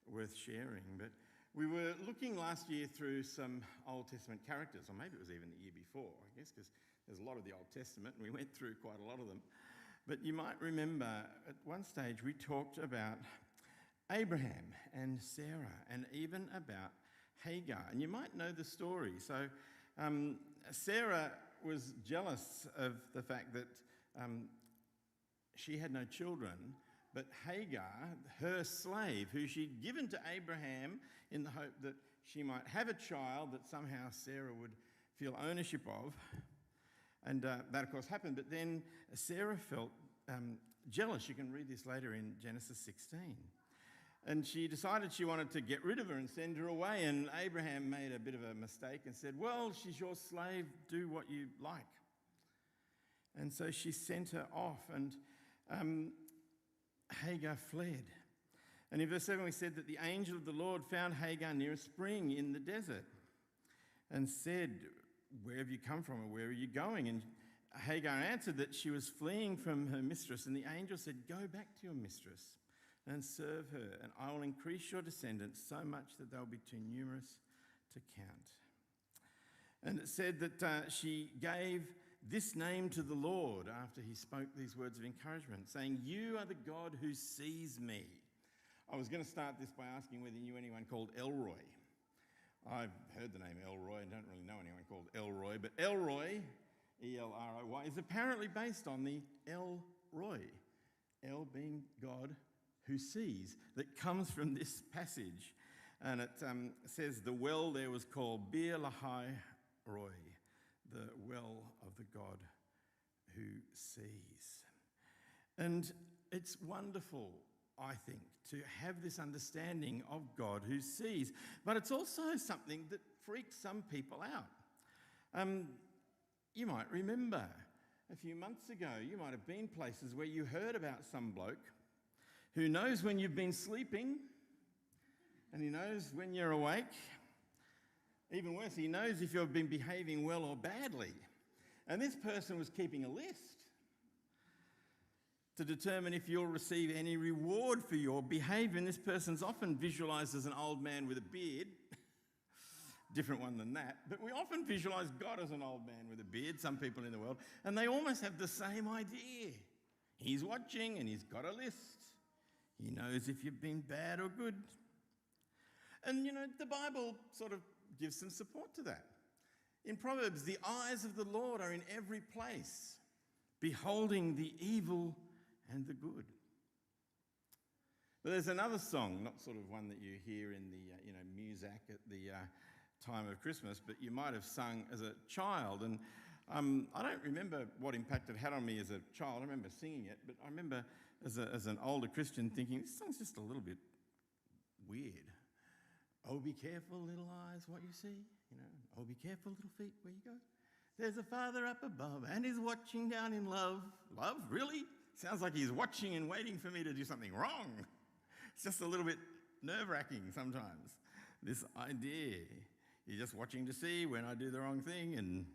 worth sharing. But we were looking last year through some Old Testament characters, or maybe it was even the year before, I guess, because there's a lot of the Old Testament and we went through quite a lot of them. But you might remember at one stage we talked about Abraham and Sarah and even about Hagar. And you might know the story. So Sarah was jealous of the fact that she had no children, but Hagar, her slave, who she'd given to Abraham in the hope that she might have a child that somehow Sarah would feel ownership of. And that, of course, happened. But then Sarah felt jealous. You can read this later in Genesis 16. And she decided she wanted to get rid of her and send her away. And Abraham made a bit of a mistake and said, well, she's your slave, do what you like. And so she sent her off, and Hagar fled. And in verse 7 we said that the angel of the Lord found Hagar near a spring in the desert and said, where have you come from, or where are you going? And Hagar answered that she was fleeing from her mistress. And the angel said, go back to your mistress and serve her, and I will increase your descendants so much that they'll be too numerous to count. And it said that she gave this name to the Lord after he spoke these words of encouragement, saying, you are the God who sees me. I was going to start this by asking whether you knew anyone called Elroy. I've heard the name Elroy and don't really know anyone called Elroy, but Elroy, E-L-R-O-Y, is apparently based on the El Roy, El being God who sees, that comes from this passage. And it says the well there was called Bir Lahai Roy, the well of the God who sees. And it's wonderful, I think, to have this understanding of God who sees. But it's also something that freaks some people out. You might remember a few months ago, you might have been places where you heard about some bloke who knows when you've been sleeping, and he knows when you're awake. Even worse, he knows if you've been behaving well or badly. And this person was keeping a list to determine if you'll receive any reward for your behaviour. And this person's often visualised as an old man with a beard. Different one than that. But we often visualise God as an old man with a beard, some people in the world, and they almost have the same idea. He's watching and he's got a list. He knows if you've been bad or good. And, you know, the Bible sort of gives some support to that. In Proverbs, the eyes of the Lord are in every place, beholding the evil and the good. But there's another song, not sort of one that you hear in the, Muzak at the time of Christmas, but you might have sung as a child. And I don't remember what impact it had on me as a child. I remember singing it, but I remember as an older Christian thinking, this song's just a little bit weird. Oh, be careful, little eyes, what you see. Oh, be careful, little feet, where you go. There's a Father up above, and he's watching down in love. Love, really? Sounds like he's watching and waiting for me to do something wrong. It's just a little bit nerve-wracking sometimes, this idea. You're just watching to see when I do the wrong thing, and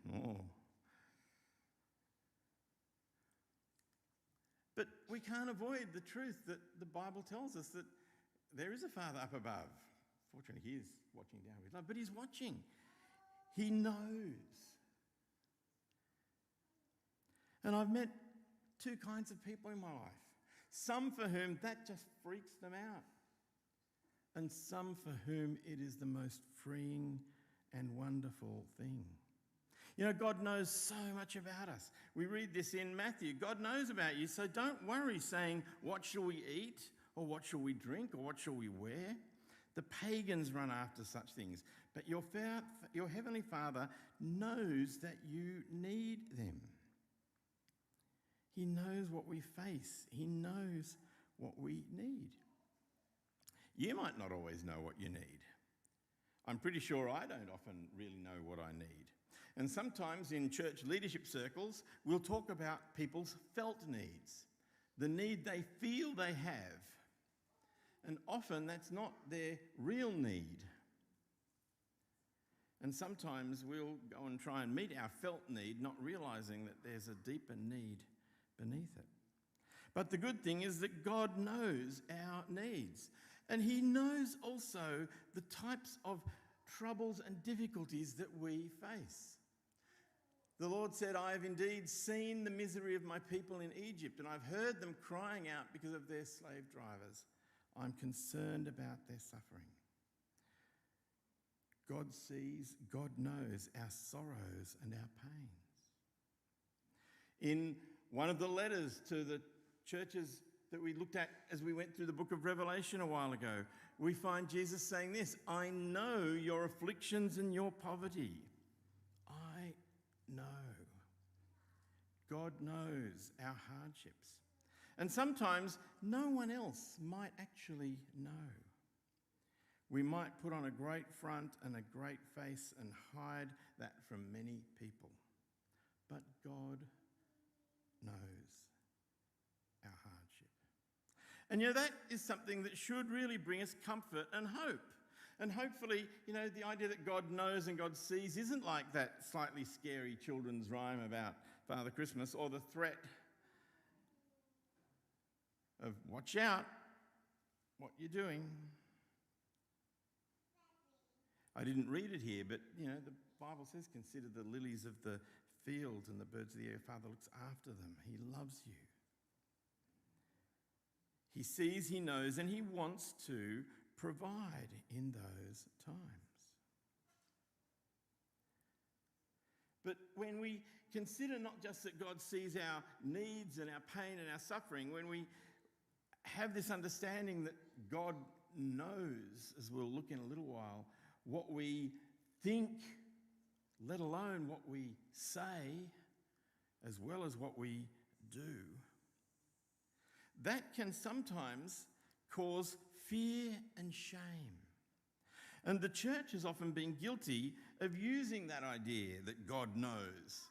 But we can't avoid the truth that the Bible tells us, that there is a Father up above. Fortunately, he is watching down with love, but he's watching. He knows. And I've met two kinds of people in my life. Some for whom that just freaks them out, and some for whom it is the most freeing and wonderful thing. God knows so much about us. We read this in Matthew. God knows about you, so don't worry saying, what shall we eat, or what shall we drink, or what shall we wear? The pagans run after such things, but your heavenly Father knows that you need them. He knows what we face. He knows what we need. You might not always know what you need. I'm pretty sure I don't often really know what I need. And sometimes in church leadership circles, we'll talk about people's felt needs, the need they feel they have. And often that's not their real need. And sometimes we'll go and try and meet our felt need, not realising that there's a deeper need beneath it. But the good thing is that God knows our needs. And he knows also the types of troubles and difficulties that we face. The Lord said, I have indeed seen the misery of my people in Egypt, and I've heard them crying out because of their slave drivers. I'm concerned about their suffering. God sees, God knows our sorrows and our pains. In one of the letters to the churches that we looked at as we went through the book of Revelation a while ago, we find Jesus saying this, I know your afflictions and your poverty. I know. God knows our hardships. And sometimes no one else might actually know. We might put on a great front and a great face and hide that from many people. But God knows our hardship. And that is something that should really bring us comfort and hope. And hopefully, the idea that God knows and God sees isn't like that slightly scary children's rhyme about Father Christmas, or the threat of watch out what you're doing. I didn't read it here, but the Bible says, consider the lilies of the field and the birds of the air. Father looks after them. He loves you. He sees, he knows, and he wants to provide in those times. But when we consider not just that God sees our needs and our pain and our suffering, when we have this understanding that God knows, as we'll look in a little while, what we think, let alone what we say, as well as what we do, that can sometimes cause fear and shame. And the church has often been guilty of using that idea that God knows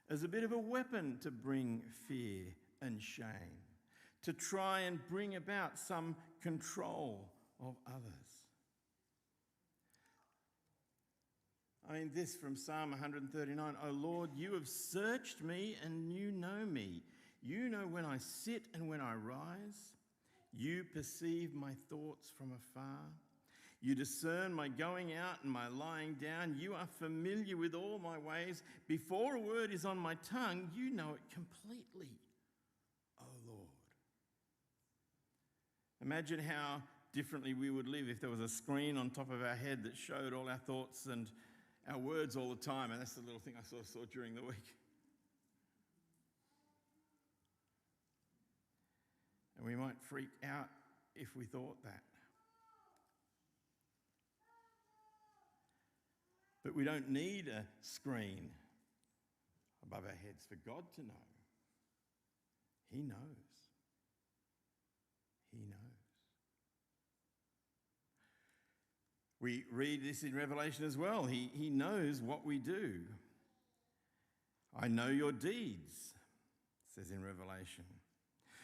as a bit of a weapon to bring fear and shame, to try and bring about some control of others. This from Psalm 139, O Lord, you have searched me and you know me. You know when I sit and when I rise. You perceive my thoughts from afar. You discern my going out and my lying down. You are familiar with all my ways. Before a word is on my tongue, you know it completely, O Lord. Imagine how differently we would live if there was a screen on top of our head that showed all our thoughts and our words all the time. And that's the little thing I sort of saw during the week. And we might freak out if we thought that. But we don't need a screen above our heads for God to know. He knows. He knows. We read this in Revelation as well. He knows what we do. I know your deeds, it says in Revelation.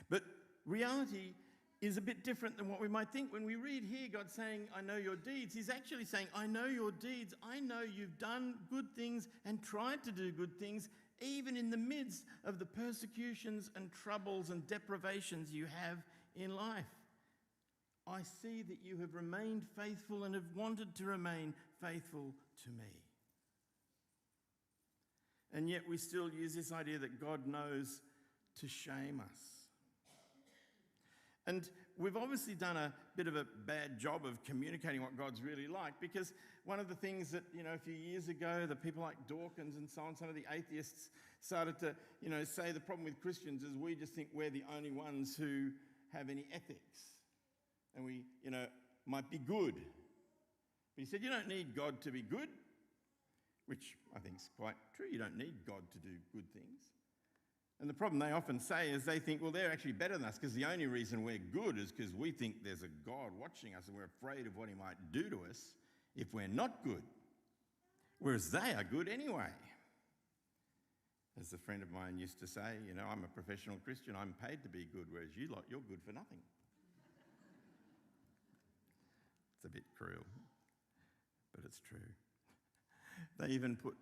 But reality is a bit different than what we might think. When we read here God saying, I know your deeds, he's actually saying, I know your deeds. I know you've done good things and tried to do good things, even in the midst of the persecutions and troubles and deprivations you have in life. I see that you have remained faithful and have wanted to remain faithful to me. And yet we still use this idea that God knows to shame us. And we've obviously done a bit of a bad job of communicating what God's really like, because one of the things that, a few years ago, the people like Dawkins and so on, some of the atheists started to, say the problem with Christians is we just think we're the only ones who have any ethics. And we, might be good. But he said, you don't need God to be good, which I think is quite true. You don't need God to do good things. And the problem they often say is they think, well, they're actually better than us because the only reason we're good is because we think there's a God watching us and we're afraid of what he might do to us if we're not good. Whereas they are good anyway. As a friend of mine used to say, I'm a professional Christian, I'm paid to be good, whereas you lot, you're good for nothing. It's a bit cruel, but it's true. They even put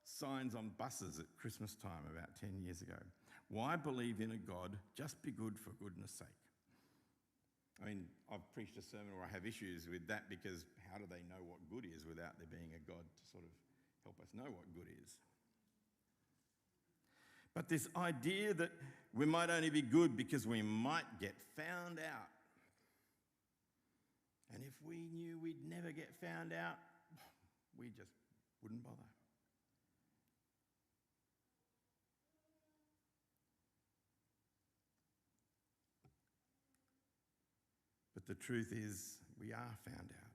signs on buses at Christmas time about 10 years ago. Why believe in a God? Just be good for goodness sake. I mean, I've preached a sermon where I have issues with that because how do they know what good is without there being a God to sort of help us know what good is? But this idea that we might only be good because we might get found out. And if we knew we'd never get found out, we just wouldn't bother. But the truth is, we are found out.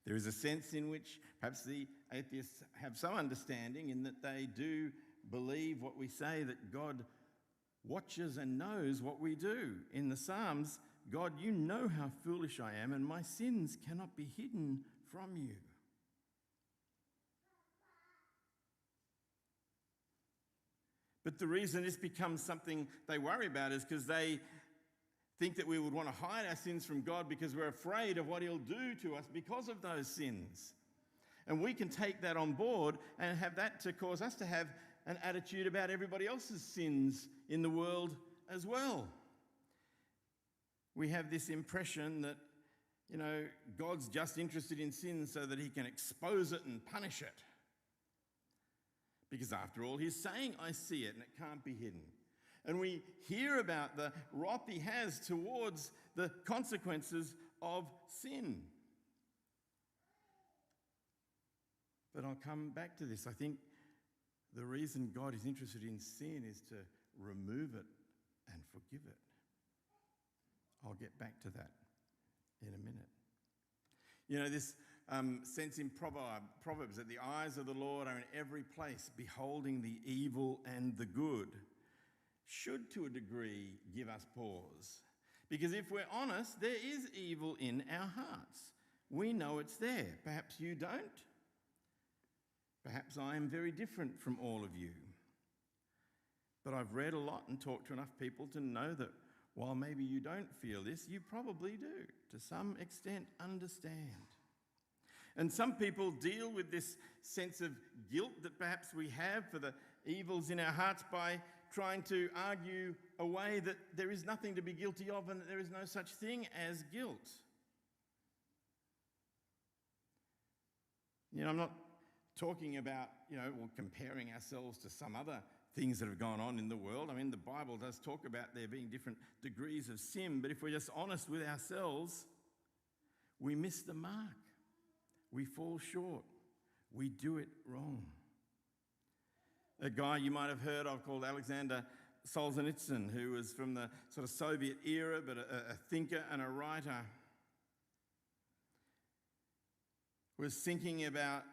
There is a sense in which perhaps the atheists have some understanding in that they do believe what we say, that God watches and knows what we do. In the Psalms, God, you know how foolish I am, and my sins cannot be hidden from you. But the reason this becomes something they worry about is because they think that we would want to hide our sins from God because we're afraid of what he'll do to us because of those sins. And we can take that on board and have that to cause us to have an attitude about everybody else's sins in the world as well. We have this impression that, God's just interested in sin so that he can expose it and punish it. Because after all, he's saying, I see it and it can't be hidden. And we hear about the wrath he has towards the consequences of sin. But I'll come back to this. I think the reason God is interested in sin is to remove it and forgive it. I'll get back to that in a minute. This sense in Proverbs that the eyes of the Lord are in every place, beholding the evil and the good, should to a degree give us pause. Because if we're honest, there is evil in our hearts. We know it's there. Perhaps you don't. Perhaps I am very different from all of you. But I've read a lot and talked to enough people to know that while maybe you don't feel this, you probably do, to some extent, understand. And some people deal with this sense of guilt that perhaps we have for the evils in our hearts by trying to argue away that there is nothing to be guilty of and that there is no such thing as guilt. I'm not talking about, comparing ourselves to some other things that have gone on in the world. I mean, the Bible does talk about there being different degrees of sin, but if we're just honest with ourselves, we miss the mark. We fall short. We do it wrong. A guy you might have heard of called Alexander Solzhenitsyn, who was from the sort of Soviet era, but a thinker and a writer, was thinking about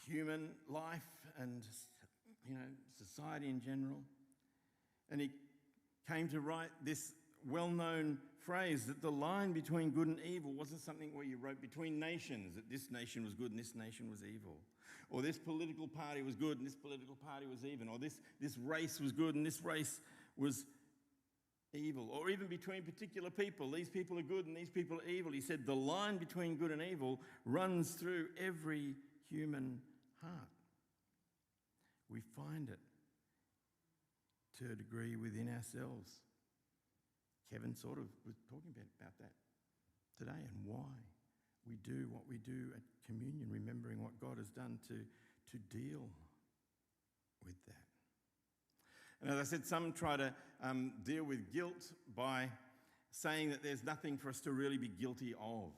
human life and, society in general. And he came to write this well-known phrase that the line between good and evil wasn't something where you wrote between nations, that this nation was good and this nation was evil. Or this political party was good and this political party was evil. Or this race was good and this race was evil. Or even between particular people. These people are good and these people are evil. He said the line between good and evil runs through every human heart. We find it to a degree within ourselves. Kevin sort of was talking about that today and why we do what we do at communion, remembering what God has done to deal with that. And as I said, some try to deal with guilt by saying that there's nothing for us to really be guilty of.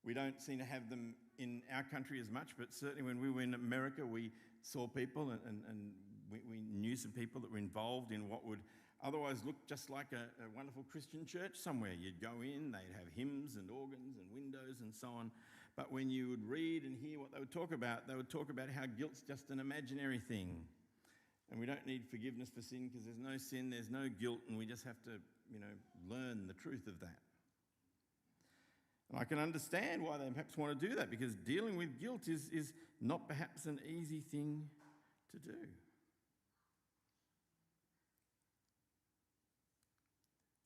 We don't seem to have them in our country as much, but certainly when we were in America, we saw people and we knew some people that were involved in what would otherwise look just like a wonderful Christian church somewhere. You'd go in, they'd have hymns and organs and windows and so on. But when you would read and hear what they would talk about how guilt's just an imaginary thing. And we don't need forgiveness for sin because there's no sin, there's no guilt, and we just have to, learn the truth of that. And I can understand why they perhaps want to do that, because dealing with guilt is not perhaps an easy thing to do.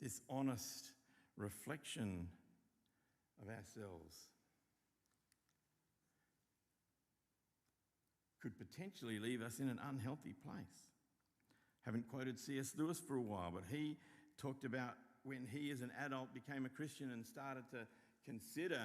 This honest reflection of ourselves could potentially leave us in an unhealthy place. Haven't quoted C.S. Lewis for a while, but he talked about when he as an adult became a Christian and started to consider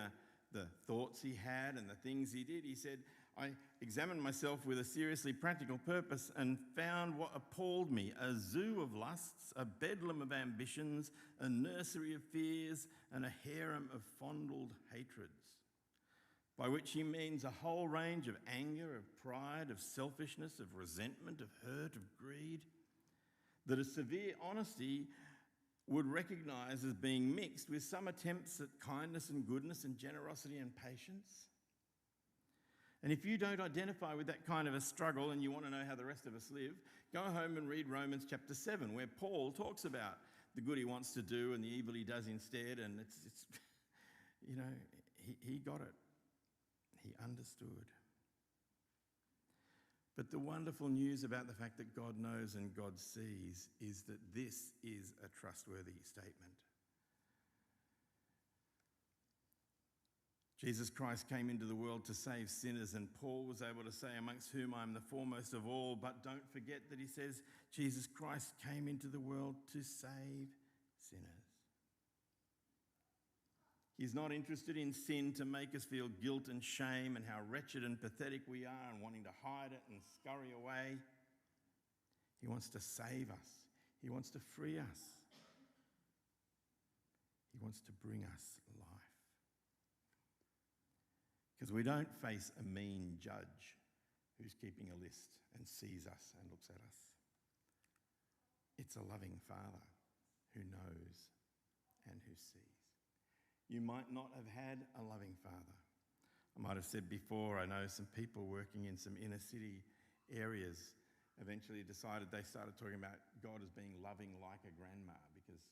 the thoughts he had and the things he did. He said, I examined myself with a seriously practical purpose and found what appalled me: a zoo of lusts, a bedlam of ambitions, a nursery of fears, and a harem of fondled hatreds. By which he means a whole range of anger, of pride, of selfishness, of resentment, of hurt, of greed, that a severe honesty would recognise as being mixed with some attempts at kindness and goodness and generosity and patience. And if you don't identify with that kind of a struggle and you want to know how the rest of us live, go home and read Romans chapter 7, where Paul talks about the good he wants to do and the evil he does instead. And it's you know, he got it. He understood. But the wonderful news about the fact that God knows and God sees is that this is a trustworthy statement. Jesus Christ came into the world to save sinners, and Paul was able to say, amongst whom I am the foremost of all. But don't forget that he says Jesus Christ came into the world to save sinners. He's not interested in sin to make us feel guilt and shame and how wretched and pathetic we are and wanting to hide it and scurry away. He wants to save us. He wants to free us. He wants to bring us life. Because we don't face a mean judge who's keeping a list and sees us and looks at us. It's a loving Father who knows and who sees. You might not have had a loving father. I might have said before, I know some people working in some inner city areas eventually decided they started talking about God as being loving like a grandma, because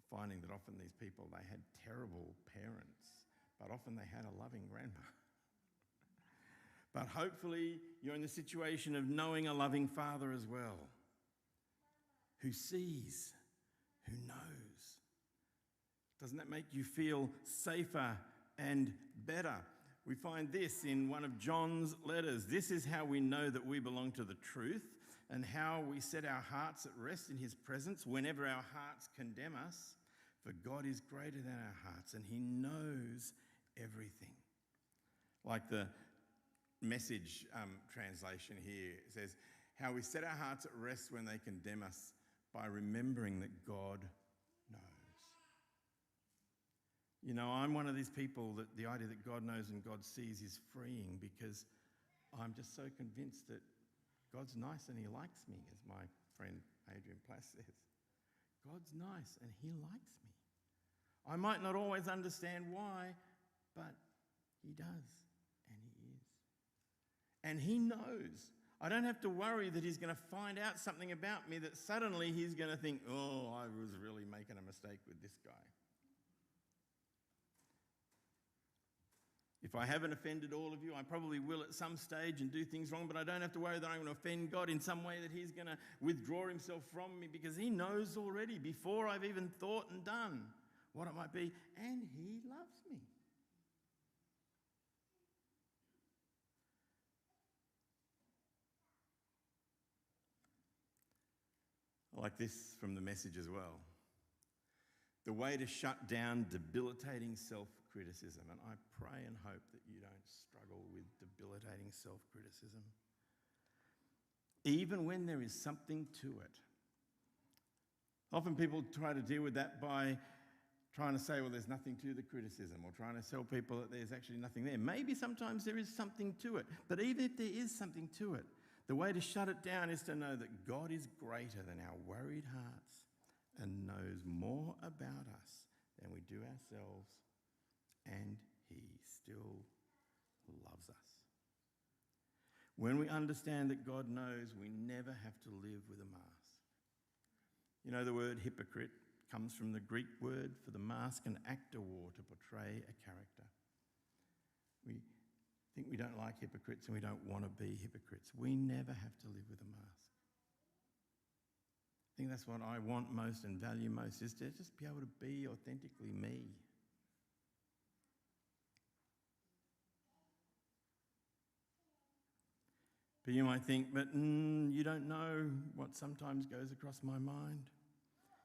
finding that often these people, they had terrible parents, but often they had a loving grandma. But hopefully you're in the situation of knowing a loving Father as well, who sees, who knows. Doesn't that make you feel safer and better? We find this in one of John's letters. This is how we know that we belong to the truth, and how we set our hearts at rest in his presence whenever our hearts condemn us. For God is greater than our hearts, and he knows everything. Like the Message translation here, it says, how we set our hearts at rest when they condemn us, by remembering that God knows. You know, I'm one of these people that the idea that God knows and God sees is freeing, because I'm just so convinced that God's nice and he likes me, as my friend Adrian Plass says. God's nice and he likes me. I might not always understand why, but he does, and he is. And he knows. I don't have to worry that he's going to find out something about me that suddenly he's going to think, oh, I was really making a mistake with this guy. If I haven't offended all of you, I probably will at some stage and do things wrong, but I don't have to worry that I'm going to offend God in some way, that he's going to withdraw himself from me, because he knows already before I've even thought and done what it might be, and he loves me. I like this from the Message as well. The way to shut down debilitating self-criticism. And I pray and hope that you don't struggle with debilitating self-criticism, even when there is something to it. Often people try to deal with that by trying to say, well, there's nothing to the criticism, or trying to tell people that there's actually nothing there. Maybe sometimes there is something to it, but even if there is something to it, the way to shut it down is to know that God is greater than our worried hearts and knows more about us than we do ourselves, and he still loves us. When we understand that God knows, we never have to live with a mask. You know, the word hypocrite comes from the Greek word for the mask an actor wore to portray a character. We think we don't like hypocrites and we don't want to be hypocrites. We never have to live with a mask. I think that's what I want most and value most, is to just be able to be authentically me. But you might think, but you don't know what sometimes goes across my mind.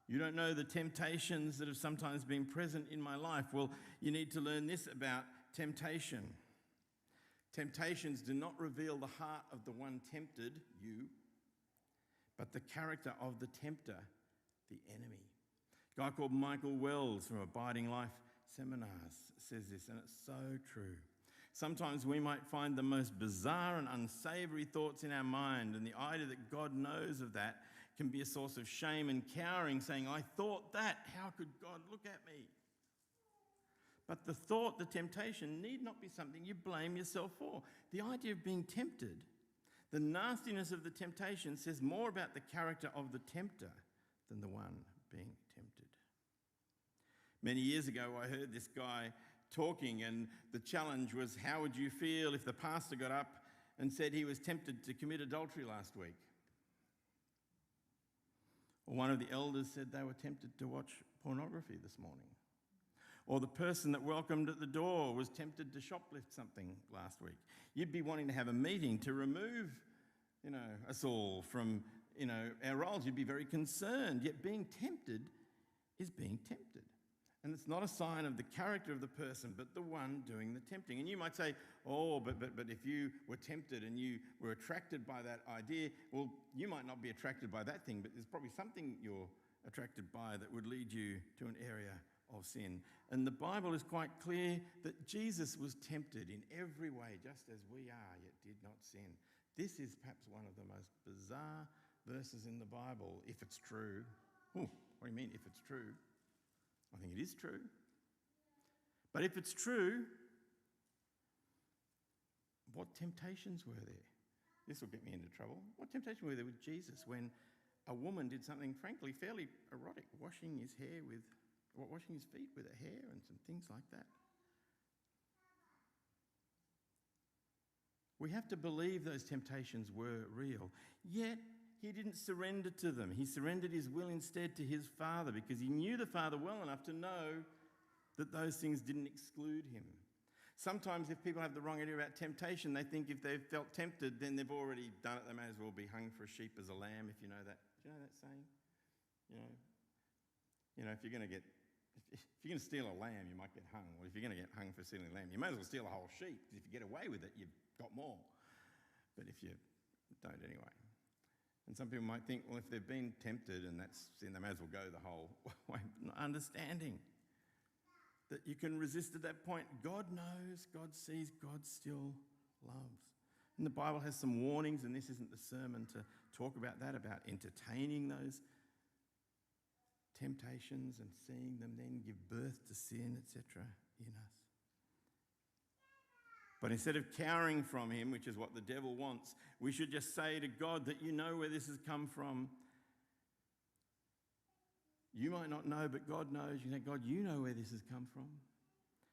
You don't know the temptations that have sometimes been present in my life. Well, you need to learn this about temptation. Temptations do not reveal the heart of the one tempted, you, but the character of the tempter, the enemy. A guy called Michael Wells from Abiding Life Seminars says this, and it's so true. Sometimes we might find the most bizarre and unsavoury thoughts in our mind, and the idea that God knows of that can be a source of shame and cowering, saying, I thought that, how could God look at me? But the thought, the temptation, need not be something you blame yourself for. The idea of being tempted, the nastiness of the temptation says more about the character of the tempter than the one being tempted. Many years ago, I heard this guy talking, and the challenge was, how would you feel if the pastor got up and said he was tempted to commit adultery last week? Or one of the elders said they were tempted to watch pornography this morning. Or the person that welcomed at the door was tempted to shoplift something last week. You'd be wanting to have a meeting to remove, us all from, our roles. You'd be very concerned. Yet being tempted is being tempted. And it's not a sign of the character of the person, but the one doing the tempting. And you might say, but if you were tempted and you were attracted by that idea, well, you might not be attracted by that thing, but there's probably something you're attracted by that would lead you to an area of sin. And the Bible is quite clear that Jesus was tempted in every way, just as we are, yet did not sin. This is perhaps one of the most bizarre verses in the Bible, if it's true. What do you mean, if it's true? I think it is true. But if it's true, what temptations were there? This will get me into trouble. What temptations were there with Jesus when a woman did something, frankly, fairly erotic, washing his feet with her hair and some things like that? We have to believe those temptations were real. Yet, he didn't surrender to them. He surrendered his will instead to his Father because he knew the Father well enough to know that those things didn't exclude him. Sometimes if people have the wrong idea about temptation, they think if they've felt tempted, then they've already done it. They may as well be hung for a sheep as a lamb, if you know that. Do you know that saying? If you're going to steal a lamb, you might get hung. Well, if you're going to get hung for stealing a lamb, you may as well steal a whole sheep, because if you get away with it, you've got more. But if you don't anyway. And some people might think, well, if they've been tempted and that's sin, they may as well go the whole way. Not understanding that you can resist at that point. God knows, God sees, God still loves. And the Bible has some warnings, and this isn't the sermon to talk about that, about entertaining those temptations and seeing them then give birth to sin, etc. in us. But instead of cowering from him, which is what the devil wants, we should just say to God that you know where this has come from. You might not know, but God knows. You say, God, you know where this has come from.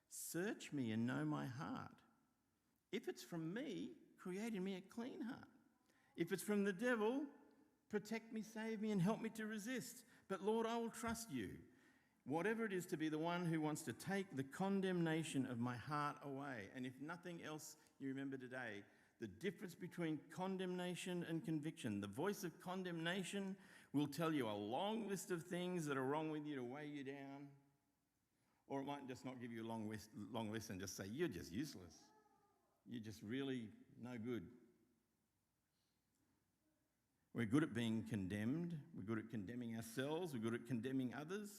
Search me and know my heart. If it's from me, create in me a clean heart. If it's from the devil, protect me, save me, and help me to resist. But Lord, I will trust you. Whatever it is, to be the one who wants to take the condemnation of my heart away. And if nothing else you remember today, the difference between condemnation and conviction. The voice of condemnation will tell you a long list of things that are wrong with you to weigh you down. Or it might just not give you a long list and just say, you're just useless. You're just really no good. We're good at being condemned. We're good at condemning ourselves. We're good at condemning others.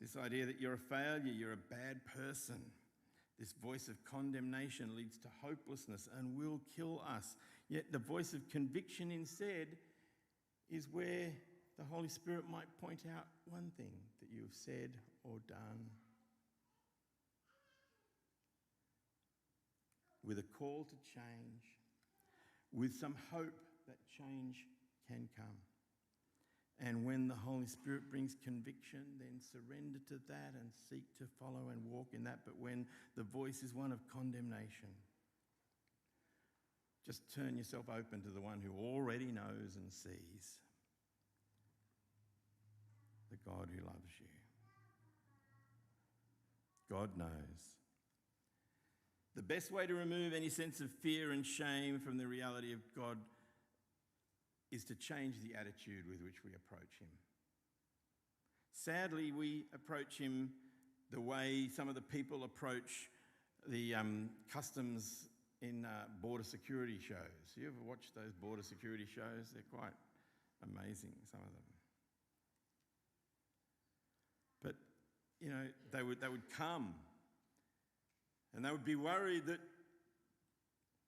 This idea that you're a failure, you're a bad person. This voice of condemnation leads to hopelessness and will kill us. Yet the voice of conviction instead is where the Holy Spirit might point out one thing that you have said or done, with a call to change, with some hope that change can come. And when the Holy Spirit brings conviction, then surrender to that and seek to follow and walk in that. But when the voice is one of condemnation, just turn yourself open to the one who already knows and sees, the God who loves you. God knows. The best way to remove any sense of fear and shame from the reality of God is to change the attitude with which we approach him. Sadly, we approach him the way some of the people approach the customs in border security shows. You ever watched those border security shows? They're quite amazing, some of them. But, you know, they would come and they would be worried that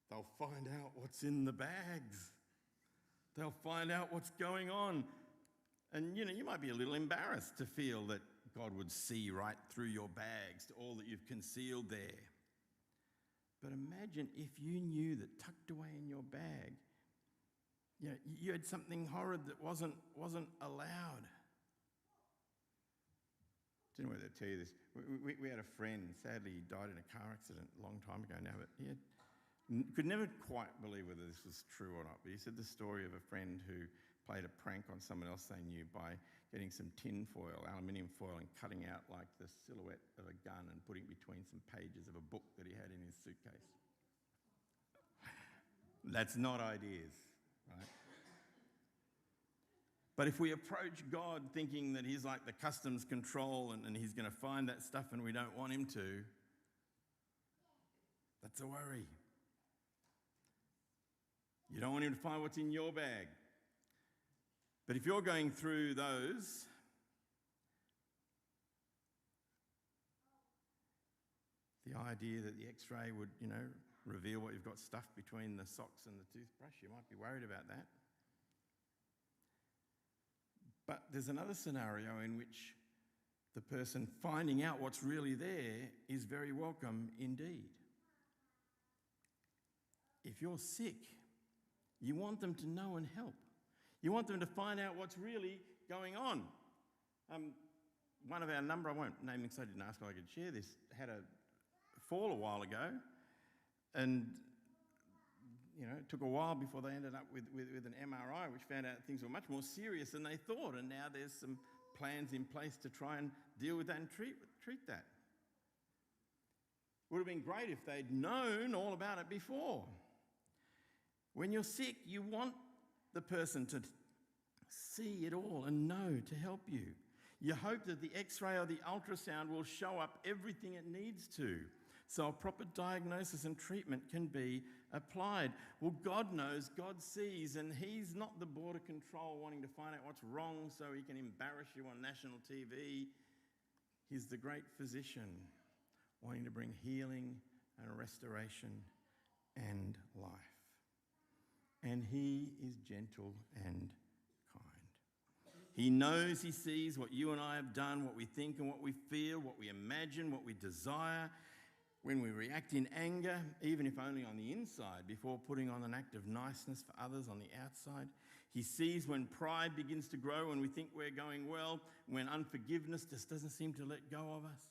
they'll find out what's in the bags. They'll find out what's going on. And, you know, you might be a little embarrassed to feel that God would see right through your bags to all that you've concealed there. But imagine if you knew that tucked away in your bag, you know, you had something horrid that wasn't allowed. I don't know whether to tell you this. We had a friend, sadly he died in a car accident a long time ago now, but he could never quite believe whether this was true or not. But he said the story of a friend who played a prank on someone else they knew by getting some tin foil, aluminium foil, and cutting out like the silhouette of a gun and putting it between some pages of a book that he had in his suitcase. That's not ideas, right? But if we approach God thinking that he's like the customs control and he's going to find that stuff and we don't want him to, that's a worry. You don't want him to find what's in your bag. But if you're going through those, the idea that the X-ray would, you know, reveal what you've got stuffed between the socks and the toothbrush, you might be worried about that. But there's another scenario in which the person finding out what's really there is very welcome indeed. If you're sick, you want them to know and help. You want them to find out what's really going on. One of our number, I won't name him because I didn't ask if I could share this, had a fall a while ago, and you know, it took a while before they ended up with an MRI, which found out things were much more serious than they thought, and now there's some plans in place to try and deal with that and treat that. Would have been great if they'd known all about it before. When you're sick, you want the person to see it all and know to help you. You hope that the X-ray or the ultrasound will show up everything it needs to, so a proper diagnosis and treatment can be applied. Well, God knows, God sees, and he's not the border control wanting to find out what's wrong so he can embarrass you on national TV. He's the great physician wanting to bring healing and restoration and life. And he is gentle and kind. He knows, he sees what you and I have done, what we think and what we feel, what we imagine, what we desire. When we react in anger, even if only on the inside, before putting on an act of niceness for others on the outside. He sees when pride begins to grow and we think we're going well, when unforgiveness just doesn't seem to let go of us.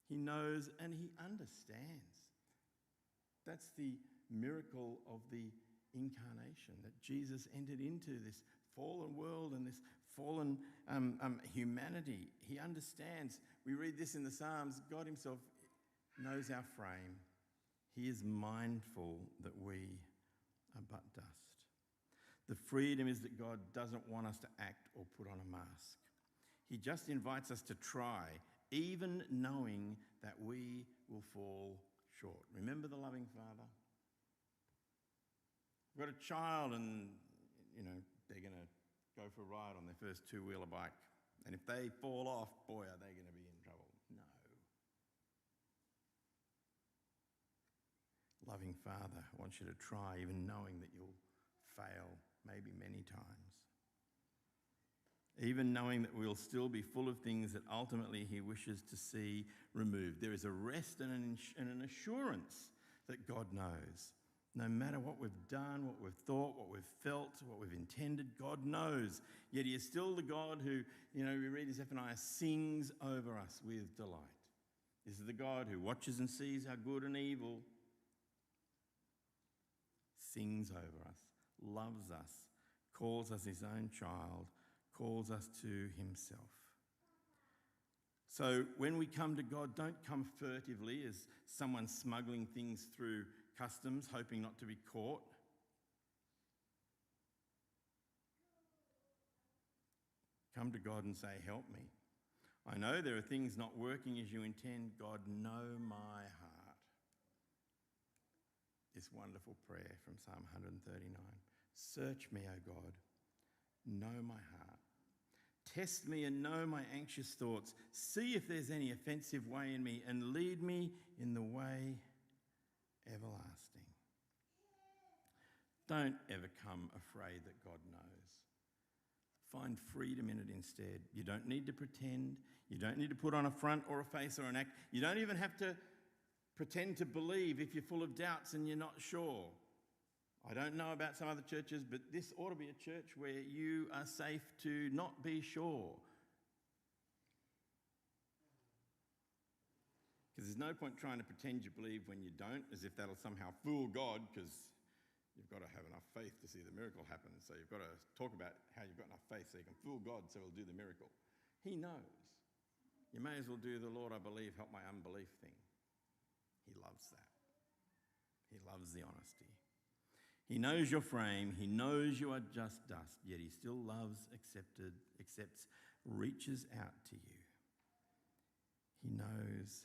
He knows and he understands. That's the miracle of the incarnation, that Jesus entered into this fallen world and this fallen humanity. He understands. We read this in the Psalms. God himself knows our frame. He is mindful that we are but dust. The freedom is that God doesn't want us to act or put on a mask. He just invites us to try, even knowing that we will fall short. Remember the loving Father? We've got a child and, you know, they're going to go for a ride on their first two-wheeler bike. And if they fall off, boy, are they going to be in trouble. No. Loving Father wants you to try, even knowing that you'll fail, maybe many times. Even knowing that we'll still be full of things that ultimately he wishes to see removed. There is a rest and an assurance that God knows. No matter what we've done, what we've thought, what we've felt, what we've intended, God knows. Yet he is still the God who, you know, we read in Zephaniah, sings over us with delight. This is the God who watches and sees our good and evil, sings over us, loves us, calls us his own child, calls us to himself. So when we come to God, don't come furtively as someone smuggling things through customs, hoping not to be caught. Come to God and say, help me. I know there are things not working as you intend. God, know my heart. This wonderful prayer from Psalm 139. Search me, O God. Know my heart. Test me and know my anxious thoughts. See if there's any offensive way in me and lead me in the way everlasting. Don't ever come afraid that God knows. Find freedom in it instead. You don't need to pretend. You don't need to put on a front or a face or an act. You don't even have to pretend to believe if you're full of doubts and you're not sure. I don't know about some other churches, but this ought to be a church where you are safe to not be sure. Because there's no point trying to pretend you believe when you don't, as if that'll somehow fool God, because you've got to have enough faith to see the miracle happen. So you've got to talk about how you've got enough faith so you can fool God so he'll do the miracle. He knows. You may as well do the Lord, I believe, help my unbelief thing. He loves that. He loves the honesty. He knows your frame. He knows you are just dust, yet he still loves, accepts, reaches out to you. He knows